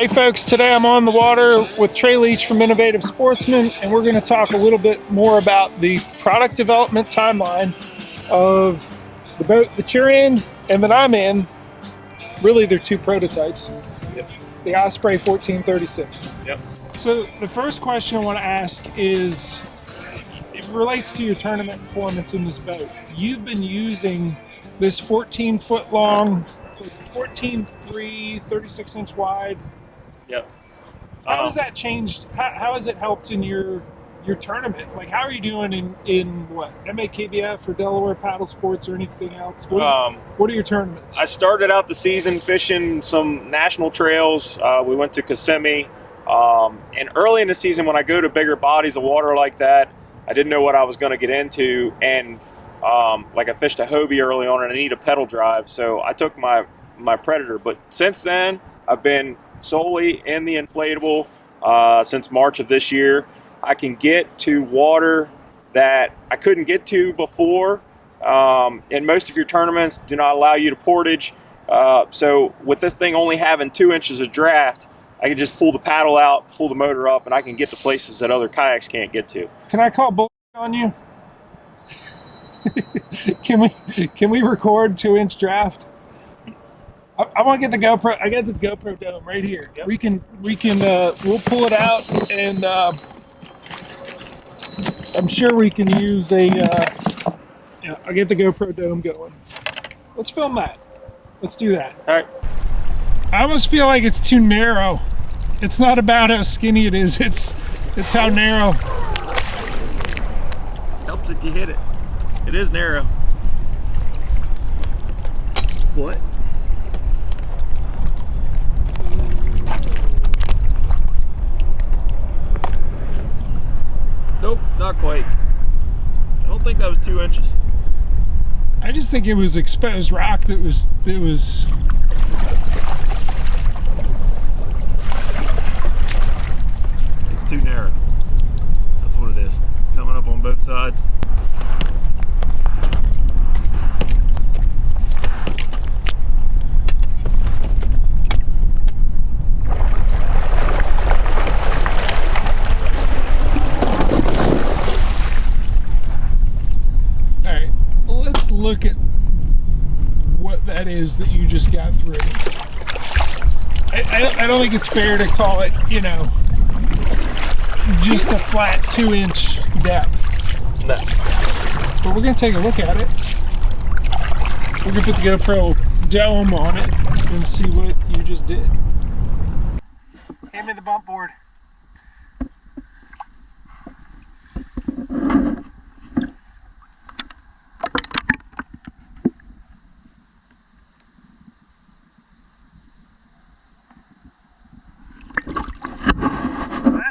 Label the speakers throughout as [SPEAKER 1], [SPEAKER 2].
[SPEAKER 1] Hey folks, today I'm on the water with Trey Leach from Innovative Sportsman, and we're going to talk a little bit more about the product development timeline of the boat that you're in and that I'm in. Really, they're two prototypes.
[SPEAKER 2] Yep.
[SPEAKER 1] The Osprey 1436.
[SPEAKER 2] Yep.
[SPEAKER 1] So the first question I want to ask is, it relates to your tournament performance in this boat. You've been using this 14-foot long, 14.3, 36-inch wide.
[SPEAKER 2] Yep.
[SPEAKER 1] How has that changed? How has it helped in your tournament? Like, how are you doing in what, MAKBF or Delaware Paddle Sports or anything else? What are your tournaments?
[SPEAKER 2] I started out the season fishing some national trails. We went to Kissimmee. And early in the season, when I go to bigger bodies of water like that, I didn't know what I was going to get into. And like I fished a Hobie early on and I need a pedal drive. So I took my Predator. But since then, I've been solely in the inflatable since March of this year. I can get to water that I couldn't get to before. And most of your tournaments do not allow you to portage. So with this thing only having 2 inches of draft, I can just pull the paddle out, pull the motor up, and I can get to places that other kayaks can't get to.
[SPEAKER 1] Can I call bull on you? Can we record 2-inch draft? I want to get the GoPro. I got the GoPro dome right here.
[SPEAKER 2] Yep.
[SPEAKER 1] We'll pull it out, and I'm sure we can use I'll get the GoPro dome going. Let's film that. Let's do that.
[SPEAKER 2] All right.
[SPEAKER 1] I almost feel like it's too narrow. It's not about how skinny it is. It's how narrow.
[SPEAKER 2] Helps if you hit it. It is narrow. What? Nope, not quite. I don't think that was 2 inches.
[SPEAKER 1] I just think it was exposed rock that was.
[SPEAKER 2] It's too narrow. That's what it is. It's coming up on both sides.
[SPEAKER 1] Look at what that is that you just got through. I don't think it's fair to call it, just a flat 2-inch depth.
[SPEAKER 2] No.
[SPEAKER 1] But we're going to take a look at it. We're going to put the GoPro dome on it and see what you just did. Hand me the bump board.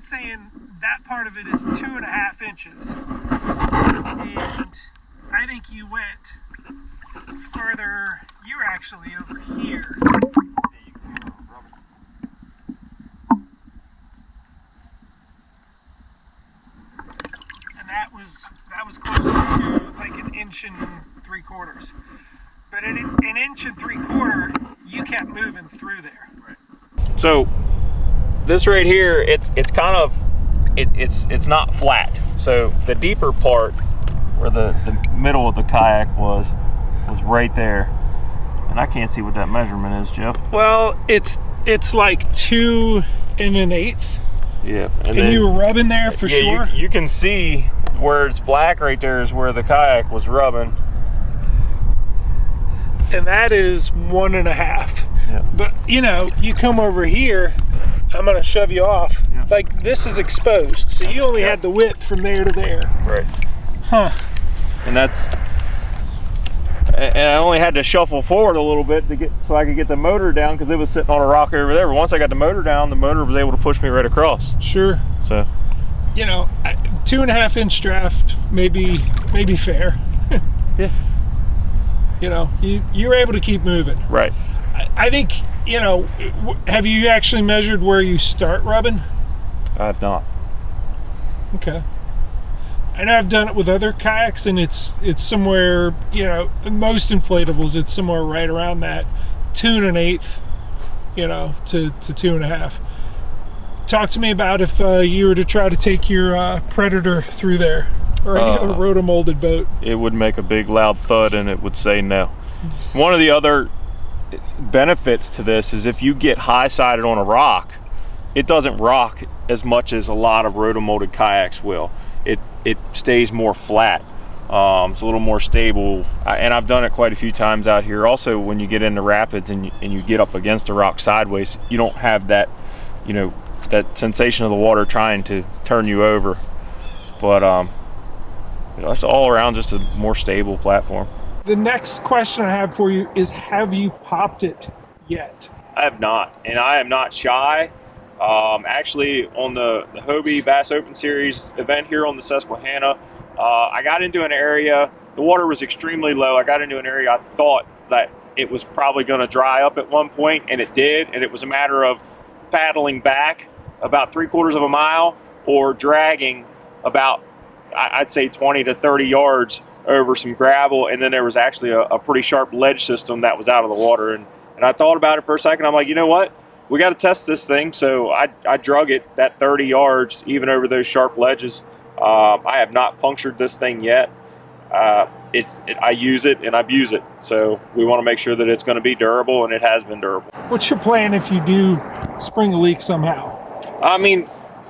[SPEAKER 1] Saying that part of it is 2.5 inches, and I think you went further. You're actually over here. And that was closer to like 1 3/4 inches. But at 1 3/4 inches, you kept moving through there.
[SPEAKER 2] Right. So this right here, it's kind of it's not flat. So the deeper part, where the middle of the kayak was right there, and I can't see what that measurement is, Jeff.
[SPEAKER 1] Well, it's like 2 1/8.
[SPEAKER 2] Yeah,
[SPEAKER 1] and you were rubbing there for sure.
[SPEAKER 2] You can see where it's black right there is where the kayak was rubbing,
[SPEAKER 1] and that is 1.5.
[SPEAKER 2] Yeah.
[SPEAKER 1] But you come over here. I'm going to shove you off.
[SPEAKER 2] Yeah.
[SPEAKER 1] Like, this is exposed, so you only had the width from there to there.
[SPEAKER 2] Right.
[SPEAKER 1] Huh.
[SPEAKER 2] And I only had to shuffle forward a little bit so I could get the motor down, because it was sitting on a rock over there. But once I got the motor down, the motor was able to push me right across.
[SPEAKER 1] Sure.
[SPEAKER 2] So,
[SPEAKER 1] 2.5-inch draft may be fair.
[SPEAKER 2] yeah.
[SPEAKER 1] You were able to keep moving.
[SPEAKER 2] Right.
[SPEAKER 1] I think, have you actually measured where you start rubbing?
[SPEAKER 2] I have not.
[SPEAKER 1] Okay. I know I've done it with other kayaks, and it's somewhere, most inflatables, it's somewhere right around that 2 1/8 to 2.5. Talk to me about if you were to try to take your Predator through there, or any other rotomolded boat.
[SPEAKER 2] It would make a big loud thud and it would say no. One of the other benefits to this is if you get high-sided on a rock, it doesn't rock as much as a lot of rotomolded kayaks will. It stays more flat. It's a little more stable, and I've done it quite a few times out here. Also, when you get into rapids and you get up against a rock sideways, you don't have that, that sensation of the water trying to turn you over. But it's all around just a more stable platform.
[SPEAKER 1] The next question I have for you is, have you popped it yet?
[SPEAKER 2] I have not, and I am not shy. Actually, on the Hobie Bass Open Series event here on the Susquehanna, I got into an area, the water was extremely low. I got into an area I thought that it was probably going to dry up at one point, and it did, and it was a matter of paddling back about 3/4 of a mile or dragging about, I'd say, 20 to 30 yards over some gravel, and then there was actually a pretty sharp ledge system that was out of the water. And I thought about it for a second. I'm like, you know what? We got to test this thing. So I drug it that 30 yards, even over those sharp ledges. I have not punctured this thing yet. I use it and I abuse it. So we want to make sure that it's going to be durable, and it has been durable.
[SPEAKER 1] What's your plan if you do spring a leak somehow?
[SPEAKER 2] I mean,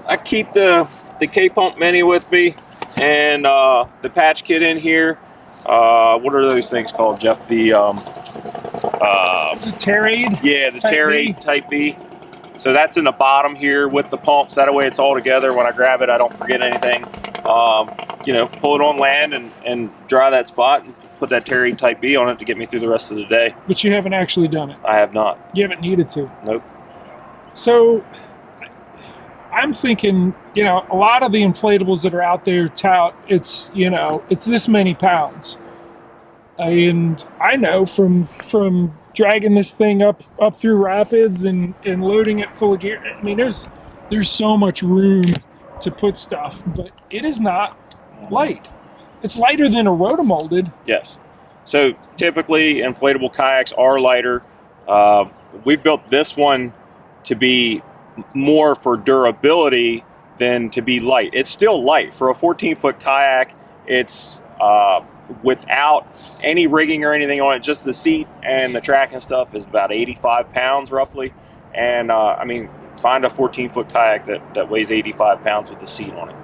[SPEAKER 2] I keep the K-Pump Mini with me, and the patch kit in here. What are those things called, Jeff? The
[SPEAKER 1] Terraid?
[SPEAKER 2] Yeah, the Terraid Type B. So that's in the bottom here with the pumps. That way it's all together. When I grab it, I don't forget anything. Pull it on land and dry that spot and put that Terraid Type B on it to get me through the rest of the day.
[SPEAKER 1] But you haven't actually done it?
[SPEAKER 2] I have not.
[SPEAKER 1] You haven't needed to?
[SPEAKER 2] Nope.
[SPEAKER 1] So I'm thinking, a lot of the inflatables that are out there tout, it's this many pounds. And I know from dragging this thing up through rapids and loading it full of gear. I mean, there's so much room to put stuff, but it is not light. It's lighter than a rotomolded.
[SPEAKER 2] Yes. So typically inflatable kayaks are lighter. We've built this one to be more for durability than to be light. It's still light. For a 14-foot kayak, it's without any rigging or anything on it, just the seat and the track and stuff is about 85 pounds roughly. And find a 14-foot kayak that weighs 85 pounds with the seat on it.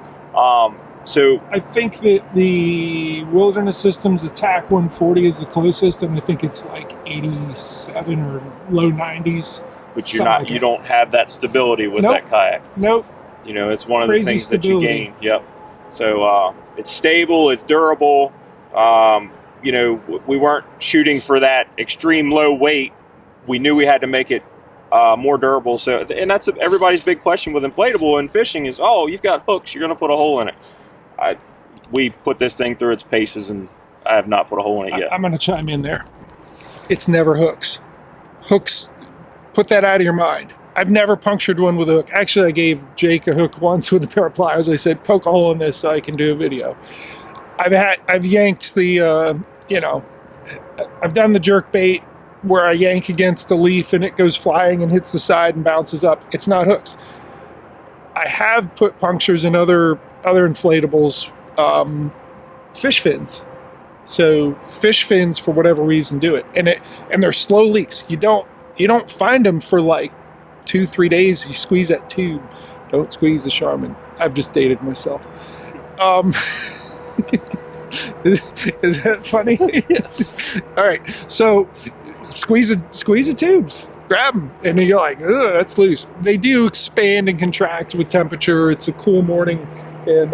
[SPEAKER 2] So
[SPEAKER 1] I think that the Wilderness Systems Attack 140 is the closest, and I think it's like 87 or low 90s.
[SPEAKER 2] But you don't have that stability with that kayak.
[SPEAKER 1] Nope.
[SPEAKER 2] It's one of the things
[SPEAKER 1] stability
[SPEAKER 2] that you gain. Yep. So it's stable, it's durable. We weren't shooting for that extreme low weight. We knew we had to make it more durable. So, and that's everybody's big question with inflatable and fishing is, you've got hooks, you're going to put a hole in it. We put this thing through its paces, and I have not put a hole in it yet.
[SPEAKER 1] I'm going to chime in there. It's never hooks. Hooks, put that out of your mind. I've never punctured one with a hook. Actually, I gave Jake a hook once with a pair of pliers. I said, poke a hole in this so I can do a video. I've yanked the, I've done the jerk bait where I yank against a leaf and it goes flying and hits the side and bounces up. It's not hooks. I have put punctures in other inflatables, fish fins. So fish fins, for whatever reason, do it, and they're slow leaks. You don't find them for like 2-3 days. You squeeze that tube. Don't squeeze the Charmin. I've just dated myself. Is that funny? Yes. All right. So squeeze the tubes. Grab them, and then you're like, ugh, that's loose. They do expand and contract with temperature. It's a cool morning, and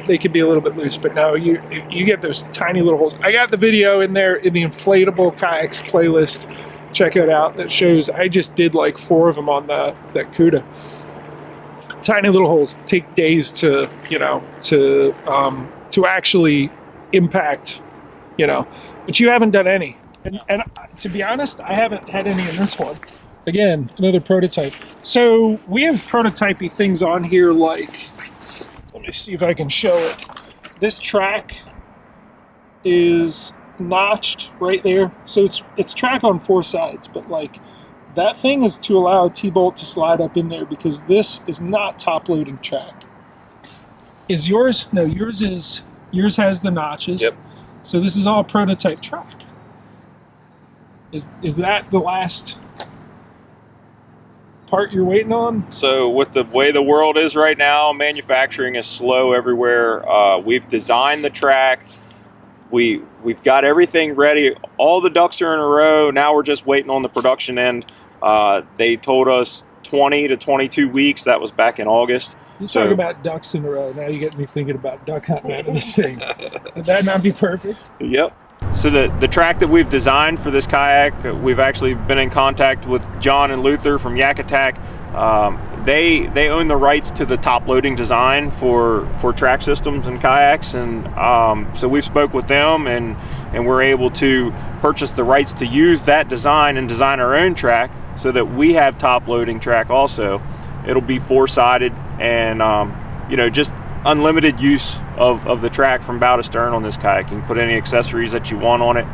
[SPEAKER 1] they can be a little bit loose. But no, you get those tiny little holes. I got the video in there in the inflatable kayaks playlist. Check it out. That shows I just did like 4 of them on that CUDA. Tiny little holes take days to actually impact, but you haven't done any. And to be honest, I haven't had any in this one. Again, another prototype. So we have prototypey things on here like, let me see if I can show it. This track is notched right there. So it's track on 4 sides, but like that thing is to allow a T-bolt to slide up in there, because this is not top-loading track. Is yours? No, yours has the notches.
[SPEAKER 2] Yep.
[SPEAKER 1] So this is all prototype track. Is that the last part you're waiting on?
[SPEAKER 2] So with the way the world is right now, manufacturing is slow everywhere. We've designed the track. We've got everything ready. All the ducks are in a row. Now we're just waiting on the production end. They told us 20 to 22 weeks. That was back in August.
[SPEAKER 1] You talk about ducks in a row. Now you get me thinking about duck hunting out of this thing. Would that not be perfect?
[SPEAKER 2] Yep. So the track that we've designed for this kayak, we've actually been in contact with John and Luther from Yak Attack. They own the rights to the top loading design for track systems and kayaks, and so we've spoke with them, and we're able to purchase the rights to use that design and design our own track so that we have top loading track also. It'll be four-sided, and just unlimited use of the track from bow to stern on this kayak. You can put any accessories that you want on it.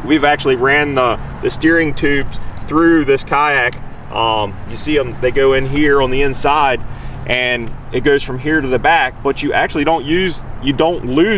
[SPEAKER 2] We've actually ran the steering tubes through this kayak. You see them, they go in here on the inside, and it goes from here to the back, but you actually don't lose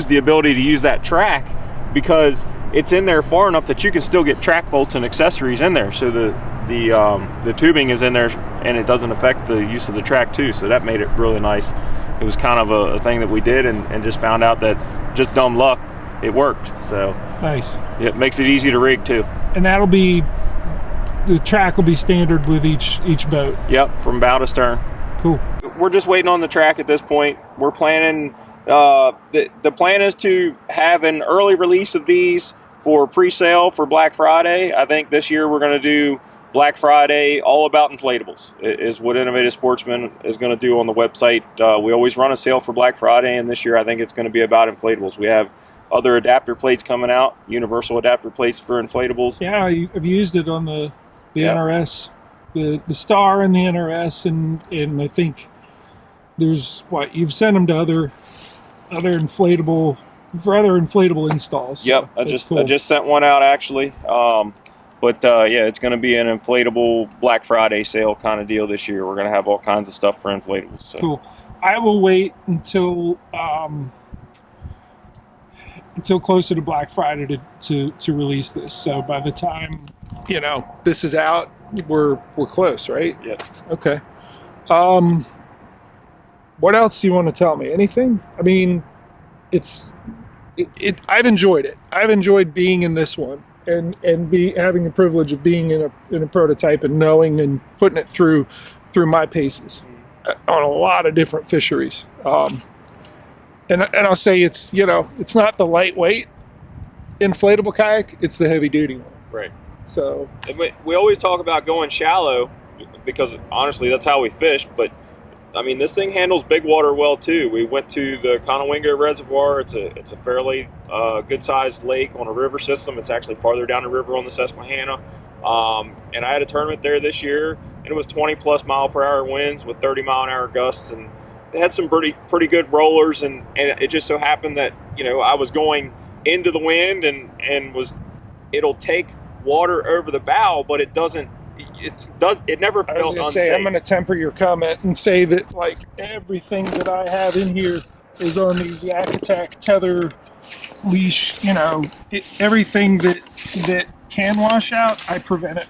[SPEAKER 2] the ability to use that track, because it's in there far enough that you can still get track bolts and accessories in there. So the tubing is in there, and it doesn't affect the use of the track too. So that made it really nice. It was kind of a thing that we did, and just found out that just dumb luck, it worked. So
[SPEAKER 1] nice.
[SPEAKER 2] It makes it easy to rig too.
[SPEAKER 1] And the track will be standard with each boat.
[SPEAKER 2] Yep, from bow to stern.
[SPEAKER 1] Cool.
[SPEAKER 2] We're just waiting on the track at this point. We're planning, the plan is to have an early release of these for pre-sale for Black Friday. I think this year we're going to do Black Friday all about inflatables, is what Innovative Sportsman is going to do on the website. We always run a sale for Black Friday, and this year I think it's going to be about inflatables. We have other adapter plates coming out, universal adapter plates for inflatables.
[SPEAKER 1] Yeah, I've used it on the
[SPEAKER 2] Yep.
[SPEAKER 1] NRS, the Star and the NRS, and I think there's you've sent them to other inflatable installs. So
[SPEAKER 2] yep, I just sent one out actually. It's going to be an inflatable Black Friday sale kind of deal this year. We're going to have all kinds of stuff for inflatables. So.
[SPEAKER 1] Cool. I will wait until closer to Black Friday to release this. So by the time this is out, we're close, right?
[SPEAKER 2] Yeah.
[SPEAKER 1] Okay. What else do you want to tell me? Anything? I mean, I've enjoyed it. I've enjoyed being in this one and having the privilege of being in a prototype and knowing and putting it through my paces on a lot of different fisheries. And I'll say it's not the lightweight inflatable kayak, it's the heavy duty one.
[SPEAKER 2] Right.
[SPEAKER 1] So
[SPEAKER 2] we always talk about going shallow because honestly that's how we fish, but I mean this thing handles big water well too. We went to the Conowingo Reservoir. It's a fairly good sized lake on a river system. It's actually farther down the river on the Susquehanna. And I had a tournament there this year, and it was 20 plus mile per hour winds with 30 mile an hour gusts, and they had some pretty good rollers, and it just so happened that I was going into the wind, and it'll take water over the bow, but it never felt unsafe.
[SPEAKER 1] I'm going to temper your comment and say that everything that I have in here is on these Yak Attack tether leash. Everything that can wash out, I prevent it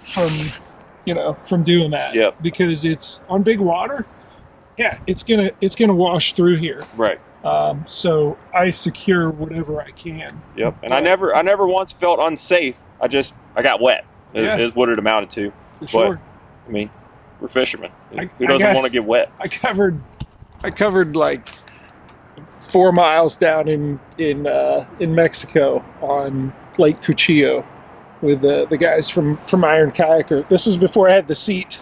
[SPEAKER 1] from doing that.
[SPEAKER 2] Yep.
[SPEAKER 1] Because it's on big water. Yeah, it's gonna wash through here.
[SPEAKER 2] Right.
[SPEAKER 1] So I secure whatever I can.
[SPEAKER 2] Yep. And I never once felt unsafe. I got wet. Is what it amounted to.
[SPEAKER 1] For sure.
[SPEAKER 2] I mean, we're fishermen. Who doesn't want to get wet?
[SPEAKER 1] I covered like 4 miles down in Mexico on Lake Cuchillo with the guys from Iron Kayaker. This was before I had the seat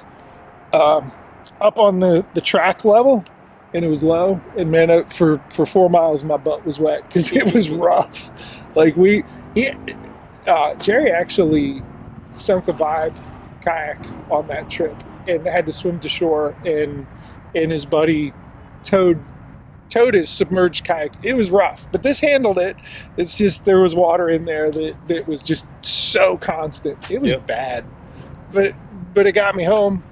[SPEAKER 1] up on the track level, and it was low. And man, for 4 miles my butt was wet because it was rough. Jerry actually sunk a Vibe kayak on that trip and had to swim to shore, and his buddy towed his submerged kayak. It was rough, but this handled it. It's just there was water in there that was just so constant. It was bad. but it got me home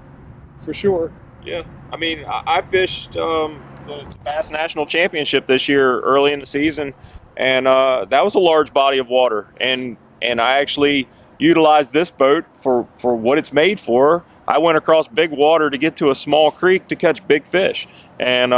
[SPEAKER 1] for sure.
[SPEAKER 2] Yeah, I mean, I fished the Bass National Championship this year early in the season, and that was a large body of water, and I actually utilized this boat for what it's made for. I went across big water to get to a small creek to catch big fish, and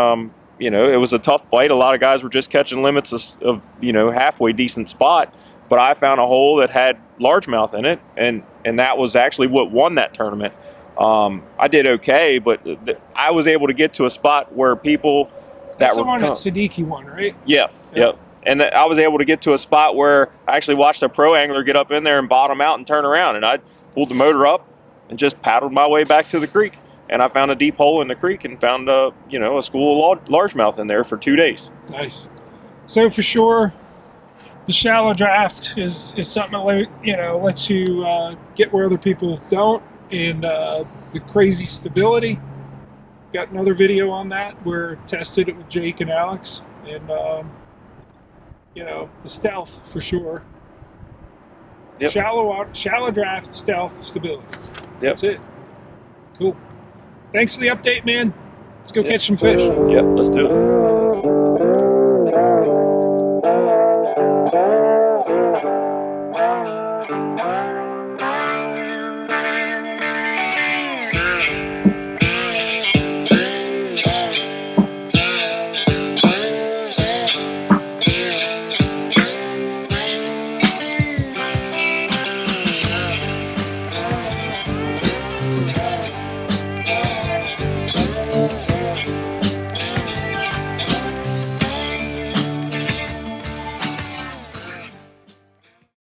[SPEAKER 2] you know, it was a tough bite. A lot of guys were just catching limits of you know, halfway decent spot, but I found a hole that had largemouth in it, and that was actually what won that tournament. I did okay, but I was able to get to a spot where people
[SPEAKER 1] That's the one that Siddiqui won, right?
[SPEAKER 2] Yeah, yep. And I was able to get to a spot where I actually watched a pro angler get up in there and bottom out and turn around, and I pulled the motor up and just paddled my way back to the creek, and I found a deep hole in the creek and found you know, a school of largemouth in there for 2 days.
[SPEAKER 1] Nice. So for sure, the shallow draft is something that, you know, lets you get where other people don't. And the crazy stability, got another video on that where I tested it with Jake and Alex, and you know, the stealth for sure. Yep. Shallow draft, stealth, stability. Yep. That's it. Cool. Thanks for the update, man. Let's go catch some fish.
[SPEAKER 2] Yep, let's do it.